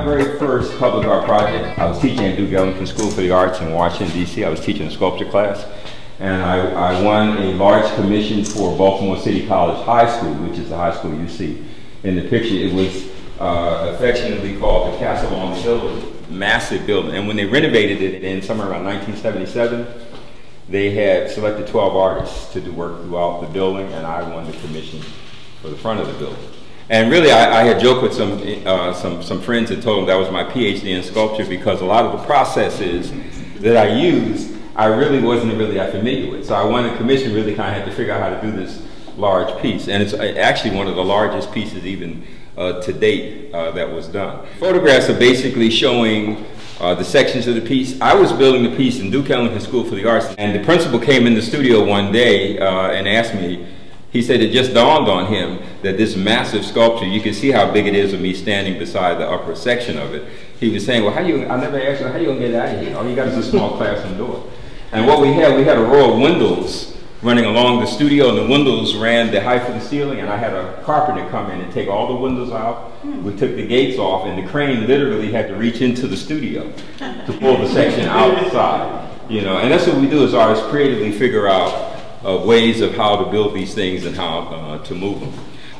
very first public art project, I was teaching at Duke Ellington School for the Arts in Washington, D.C. I was teaching a sculpture class, and I won a large commission for Baltimore City College High School, which is the high school you see in the picture. It was affectionately called the Castle on the Hill, massive building. And when they renovated it in somewhere around 1977, they had selected 12 artists to do work throughout the building, and I won the commission for the front of the building. And really, I had joked with some friends and told them that was my PhD in sculpture, because a lot of the processes that I used, I really wasn't really that familiar with. So I won the commission, really kind of had to figure out how to do this large piece. And it's actually one of the largest pieces even to date that was done. Photographs are basically showing the sections of the piece. I was building the piece in Duke Ellington School for the Arts, and the principal came in the studio one day and asked me, he said it just dawned on him that this massive sculpture, you can see how big it is with me standing beside the upper section of it. He was saying, well, I never asked you, how you gonna get out of here? All you got is a small classroom door. And what we had a row of windows running along the studio, and the windows ran the height of the ceiling, and I had a carpenter come in and take all the windows out. We took the gates off, and the crane literally had to reach into the studio to pull the section outside. You know, and that's what we do as artists, creatively figure out ways of how to build these things and how to move them.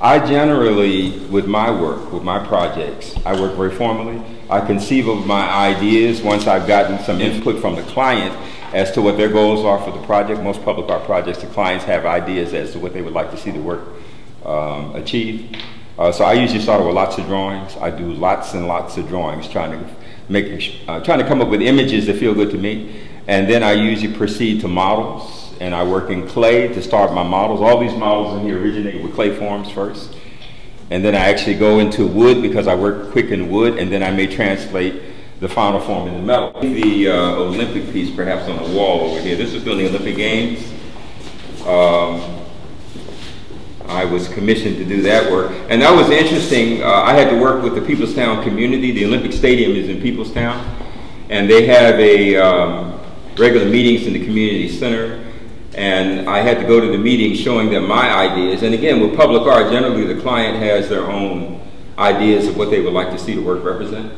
I generally, with my work, with my projects, I work very formally. I conceive of my ideas once I've gotten some input from the client as to what their goals are for the project. Most public art projects, the clients have ideas as to what they would like to see the work achieve. So I usually start with lots of drawings. I do lots and lots of drawings, trying to come up with images that feel good to me. And then I usually proceed to models. And I work in clay to start my models. All these models in here originate with clay forms first. And then I actually go into wood, because I work quick in wood, and then I may translate the final form into metal. The Olympic piece perhaps on the wall over here. This was during the Olympic Games. I was commissioned to do that work. And that was interesting. I had to work with the Peoplestown community. The Olympic Stadium is in Peoplestown. And they have regular meetings in the community center. And I had to go to the meeting showing them my ideas. And again, with public art, generally the client has their own ideas of what they would like to see the work represent,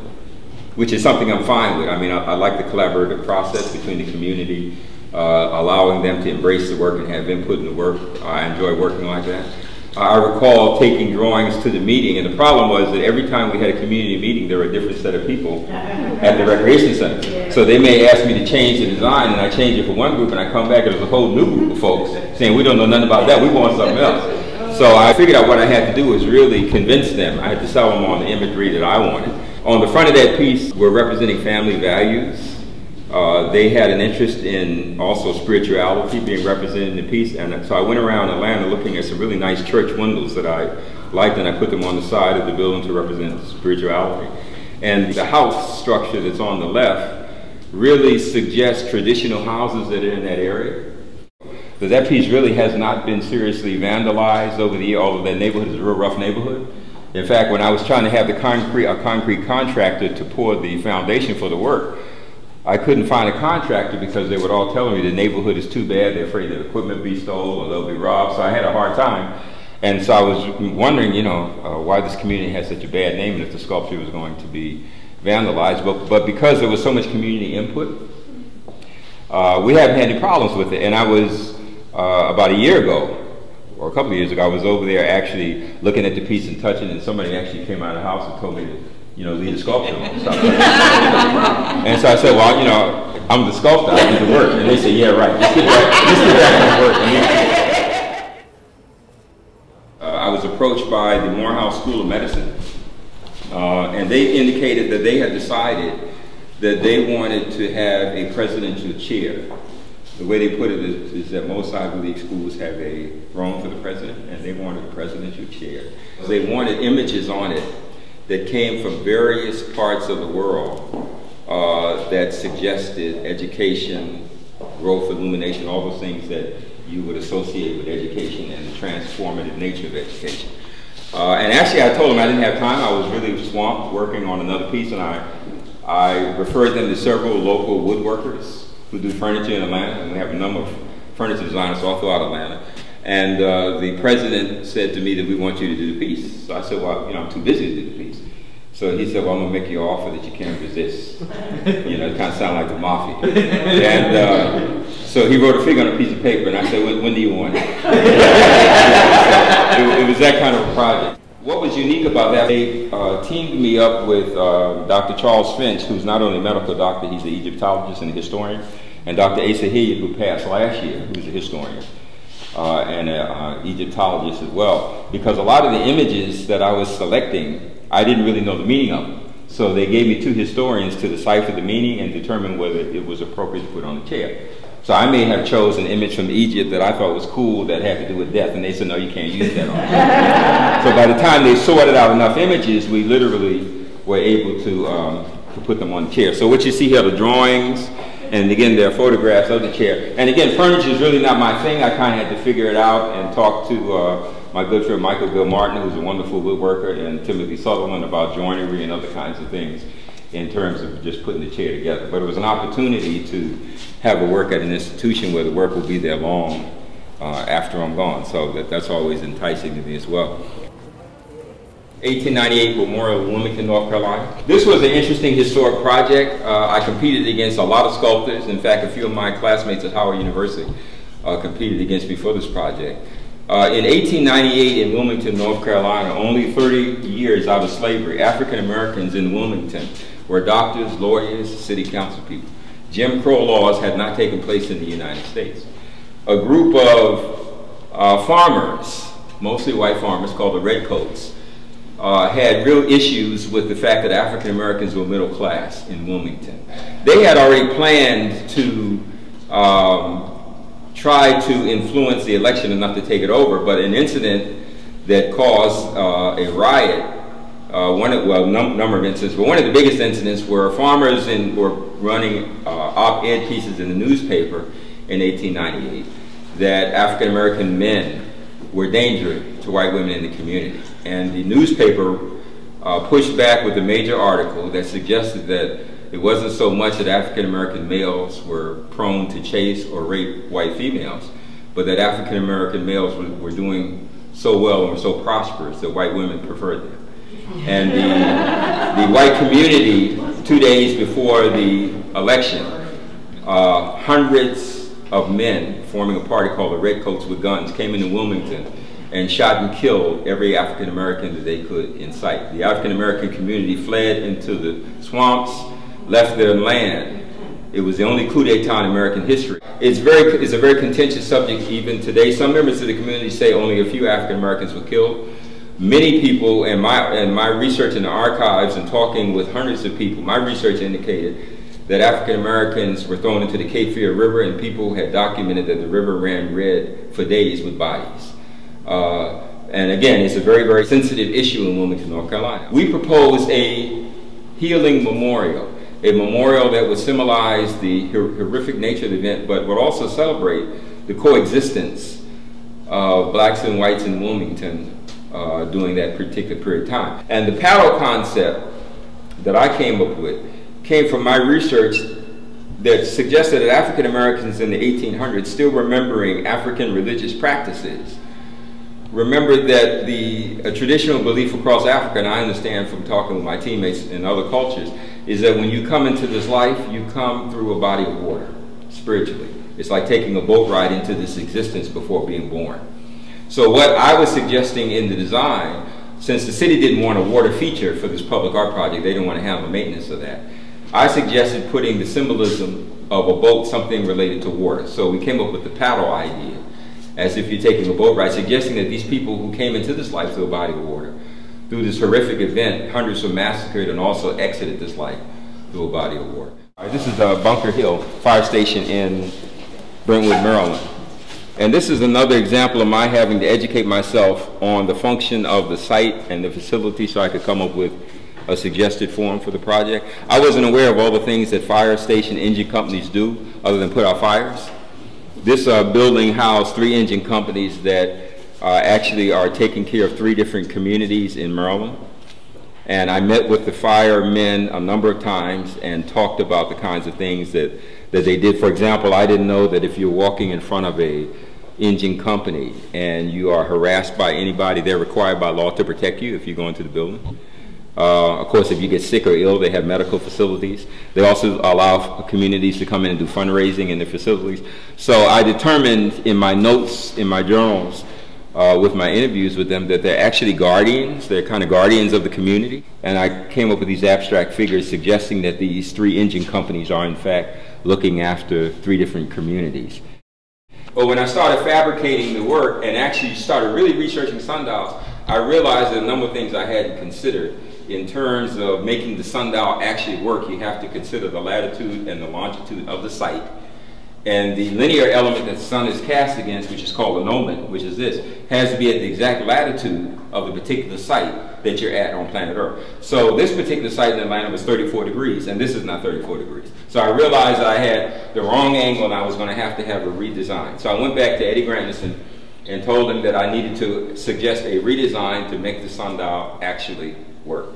which is something I'm fine with. I mean, I like the collaborative process between the community, allowing them to embrace the work and have input in the work. I enjoy working like that. I recall taking drawings to the meeting, and the problem was that every time we had a community meeting, there were a different set of people at the recreation center. Yeah. So they may ask me to change the design, and I change it for one group, and I come back and there's a whole new group of folks saying, we don't know nothing about that, we want something else. So I figured out what I had to do was really convince them. I had to sell them on the imagery that I wanted. On the front of that piece, we're representing family values. They had an interest in also spirituality being represented in the piece, and so I went around Atlanta looking at some really nice church windows that I liked, and I put them on the side of the building to represent spirituality. And the house structure that's on the left really suggests traditional houses that are in that area. But that piece really has not been seriously vandalized over the year, although that neighborhood is a real rough neighborhood. In fact, when I was trying to have a concrete contractor to pour the foundation for the work, I couldn't find a contractor because they would all tell me the neighborhood is too bad, they're afraid that equipment be stolen or they'll be robbed, so I had a hard time. And so I was wondering, you know, why this community has such a bad name and if the sculpture was going to be vandalized. But because there was so much community input, we haven't had any problems with it. And I was, about a year ago, or a couple of years ago, I was over there actually looking at the piece and touching it, and somebody actually came out of the house and told me to, you know, lead a sculpture. And so I said, well, you know, I'm the sculptor, I do the work. And they said, yeah, right, just get back to work. I was approached by the Morehouse School of Medicine, and they indicated that they had decided that they wanted to have a presidential chair. The way they put it is that most Ivy League schools have a throne for the president, and they wanted a presidential chair. They wanted images on it that came from various parts of the world that suggested education, growth, illumination, all those things that you would associate with education and the transformative nature of education. And actually I told them I didn't have time. I was really swamped working on another piece, and I referred them to several local woodworkers who do furniture in Atlanta, and we have a number of furniture designers all throughout Atlanta. And the president said to me that we want you to do the piece. So I said, well, you know, I'm too busy to do the piece. So he said, well, I'm going to make you an offer that you can't resist. You know, it kind of sounded like the mafia. And so he wrote a figure on a piece of paper, and I said, when do you want it? So it was that kind of a project. What was unique about that, they teamed me up with Dr. Charles Finch, who's not only a medical doctor, he's an Egyptologist and a historian, and Dr. Asa Hilliard, who passed last year, who's a historian and an Egyptologist as well. Because a lot of the images that I was selecting, I didn't really know the meaning of them. So they gave me two historians to decipher the meaning and determine whether it was appropriate to put on the chair. So I may have chosen an image from Egypt that I thought was cool that had to do with death, and they said, no, you can't use that on it. So by the time they sorted out enough images, we literally were able to put them on the chair. So what you see here are the drawings, and again, there are photographs of the chair. And again, furniture is really not my thing. I kind of had to figure it out and talk to my good friend Michael Gilmartin, who's a wonderful woodworker, and Timothy Sutherland about joinery and other kinds of things in terms of just putting the chair together. But it was an opportunity to have a work at an institution where the work will be there long after I'm gone. So that's always enticing to me as well. 1898 Memorial of Wilmington, North Carolina. This was an interesting historic project. I competed against a lot of sculptors. In fact, a few of my classmates at Howard University competed against me for this project. In 1898 in Wilmington, North Carolina, only 30 years out of slavery, African Americans in Wilmington were doctors, lawyers, city council people. Jim Crow laws had not taken place in the United States. A group of farmers, mostly white farmers called the Redcoats, had real issues with the fact that African Americans were middle class in Wilmington. They had already planned to try to influence the election enough to take it over, but an incident that caused a riot, number of incidents, but one of the biggest incidents were farmers were running op-ed pieces in the newspaper in 1898 that African American men were dangerous to white women in the community. And the newspaper pushed back with a major article that suggested that it wasn't so much that African American males were prone to chase or rape white females, but that African American males were doing so well and were so prosperous that white women preferred them. And the white community, 2 days before the election, hundreds of men forming a party called the Redcoats with guns came into Wilmington and shot and killed every African American that they could incite. The African American community fled into the swamps, left their land. It was the only coup d'etat in American history. It's a very contentious subject even today. Some members of the community say only a few African Americans were killed. Many people, and my research in the archives and talking with hundreds of people, my research indicated that African Americans were thrown into the Cape Fear River, and people had documented that the river ran red for days with bodies. And again, it's a very, very sensitive issue in Wilmington, North Carolina. We propose a healing memorial, a memorial that would symbolize the horrific nature of the event, but would also celebrate the coexistence of blacks and whites in Wilmington during that particular period of time. And the paddle concept that I came up with came from my research that suggested that African Americans in the 1800s, still remembering African religious practices, remembered that a traditional belief across Africa, and I understand from talking with my teammates in other cultures, is that when you come into this life, you come through a body of water, spiritually. It's like taking a boat ride into this existence before being born. So what I was suggesting in the design, since the city didn't want a water feature for this public art project, they didn't want to handle the maintenance of that, I suggested putting the symbolism of a boat, something related to water. So we came up with the paddle idea, as if you're taking a boat ride, suggesting that these people who came into this life through a body of water, through this horrific event, hundreds were massacred and also exited this life through a body of water. This is Bunker Hill Fire Station in Brentwood, Maryland. And this is another example of my having to educate myself on the function of the site and the facility so I could come up with a suggested form for the project. I wasn't aware of all the things that fire station engine companies do other than put out fires. This building housed 3 engine companies that actually are taking care of 3 different communities in Maryland. And I met with the firemen a number of times and talked about the kinds of things that they did. For example, I didn't know that if you're walking in front of a engine company and you are harassed by anybody, they're required by law to protect you if you go into the building. Of course, if you get sick or ill, they have medical facilities. They also allow communities to come in and do fundraising in their facilities. So I determined in my notes, in my journals, with my interviews with them, that they're actually guardians. They're kind of guardians of the community. And I came up with these abstract figures suggesting that these 3 engine companies are in fact looking after 3 different communities. But when I started fabricating the work and actually started really researching sundials, I realized that a number of things I hadn't considered. In terms of making the sundial actually work, you have to consider the latitude and the longitude of the site. And the linear element that the sun is cast against, which is called a gnomon, which is this, has to be at the exact latitude of the particular site that you're at on planet Earth. So this particular site in Atlanta was 34 degrees, and this is not 34 degrees. So I realized I had the wrong angle and I was going to have a redesign. So I went back to Eddie Grandison and told him that I needed to suggest a redesign to make the sundial actually work.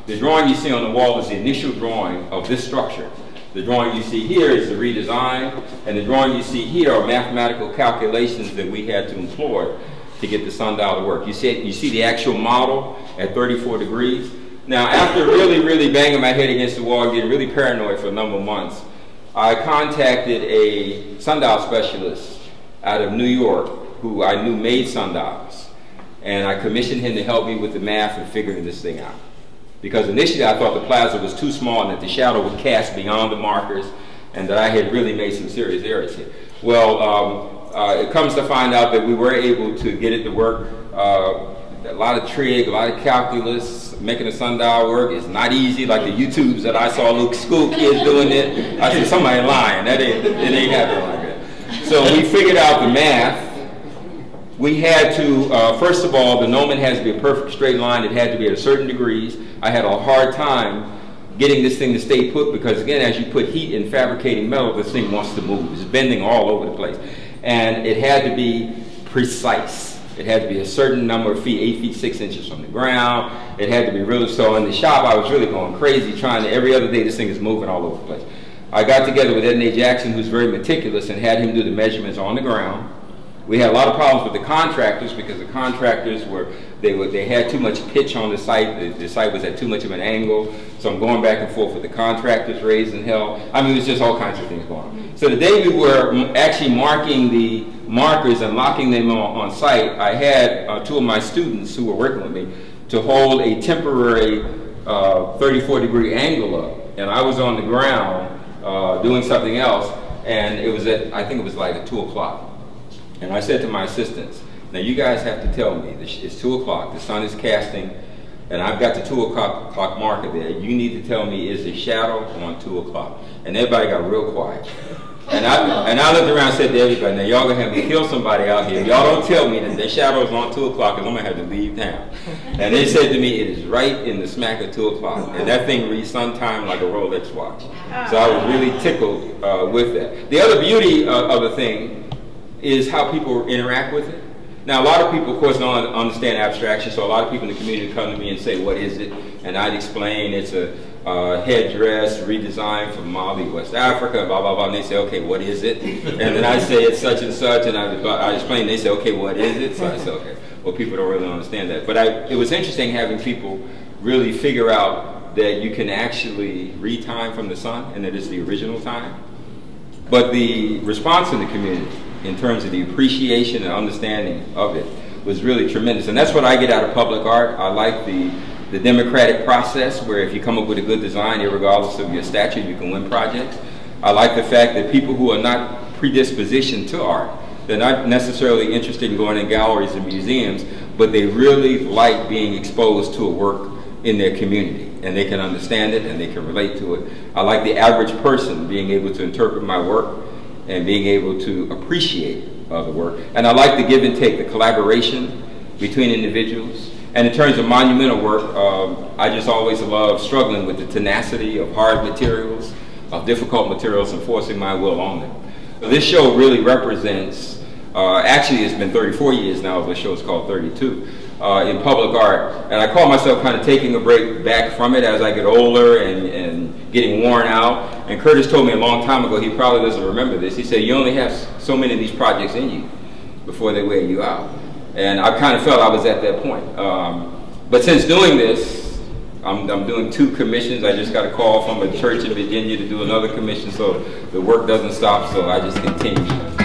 The drawing you see on the wall is the initial drawing of this structure. The drawing you see here is the redesign, and the drawing you see here are mathematical calculations that we had to employ to get the sundial to work. You see the actual model at 34 degrees. Now, after really banging my head against the wall and getting really paranoid for a number of months, I contacted a sundial specialist out of New York who I knew made sundials. And I commissioned him to help me with the math and figuring this thing out. Because initially I thought the plaza was too small and that the shadow would cast beyond the markers and that I had really made some serious errors here. Well, it comes to find out that we were able to get it to work. A lot of trig, a lot of calculus, making a sundial work is not easy, like the YouTubes that I saw little school kids doing it. I said, somebody lying, it ain't happening like that. So we figured out the math. We had to, first of all, the gnomon has to be a perfect straight line. It had to be at a certain degrees. I had a hard time getting this thing to stay put because, again, as you put heat in fabricating metal, this thing wants to move. It's bending all over the place. And it had to be precise. It had to be a certain number of feet, 8 feet 6 inches from the ground. It had to be really, so in the shop I was really going crazy trying to, every other day this thing is moving all over the place. I got together with Ed Jackson, who's very meticulous, and had him do the measurements on the ground. We had a lot of problems with the contractors because the contractors they had too much pitch on the site. The site was at too much of an angle. So I'm going back and forth with the contractors, raising hell. I mean, it was just all kinds of things going on. So the day we were actually marking the markers and locking them on site, I had 2 of my students who were working with me to hold a temporary 34-degree angle up. And I was on the ground doing something else, and it was at, I think it was like at 2 o'clock. And I said to my assistants, now you guys have to tell me, it's 2 o'clock, the sun is casting, and I've got the 2 o'clock marker there. You need to tell me, is the shadow on 2 o'clock? And everybody got real quiet. And I looked around and said to everybody, now y'all gonna have me kill somebody out here. Y'all don't tell me that the shadow is on 2 o'clock because I'm gonna have to leave town. And they said to me, it is right in the smack of 2 o'clock. And that thing reads sun time like a Rolex watch. So I was really tickled with that. The other beauty of the thing is how people interact with it. Now, a lot of people, of course, don't understand abstraction, so a lot of people in the community come to me and say, what is it? And I'd explain it's a headdress redesigned from Mali, West Africa, blah, blah, blah, and they say, okay, what is it? And then I say it's such and such, and I explain, they say, okay, what is it? So I say, okay, well, people don't really understand that. But it was interesting having people really figure out that you can actually read time from the sun, and that it's the original time. But the response in the community, in terms of the appreciation and understanding of it, was really tremendous. And that's what I get out of public art. I like the democratic process where if you come up with a good design, regardless of your stature, you can win projects. I like the fact that people who are not predispositioned to art, they're not necessarily interested in going in galleries and museums, but they really like being exposed to a work in their community, and they can understand it and they can relate to it. I like the average person being able to interpret my work and being able to appreciate the work. And I like the give and take, the collaboration between individuals. And in terms of monumental work, I just always love struggling with the tenacity of hard materials, of difficult materials, and forcing my will on them. So this show really represents, actually it's been 34 years now, the show is called 32, in public art. And I call myself kind of taking a break back from it as I get older and getting worn out. And Curtis told me a long time ago, he probably doesn't remember this, he said, you only have so many of these projects in you before they wear you out. And I kind of felt I was at that point. But since doing this, I'm doing 2 commissions. I just got a call from a church in Virginia to do another commission, so the work doesn't stop, so I just continue.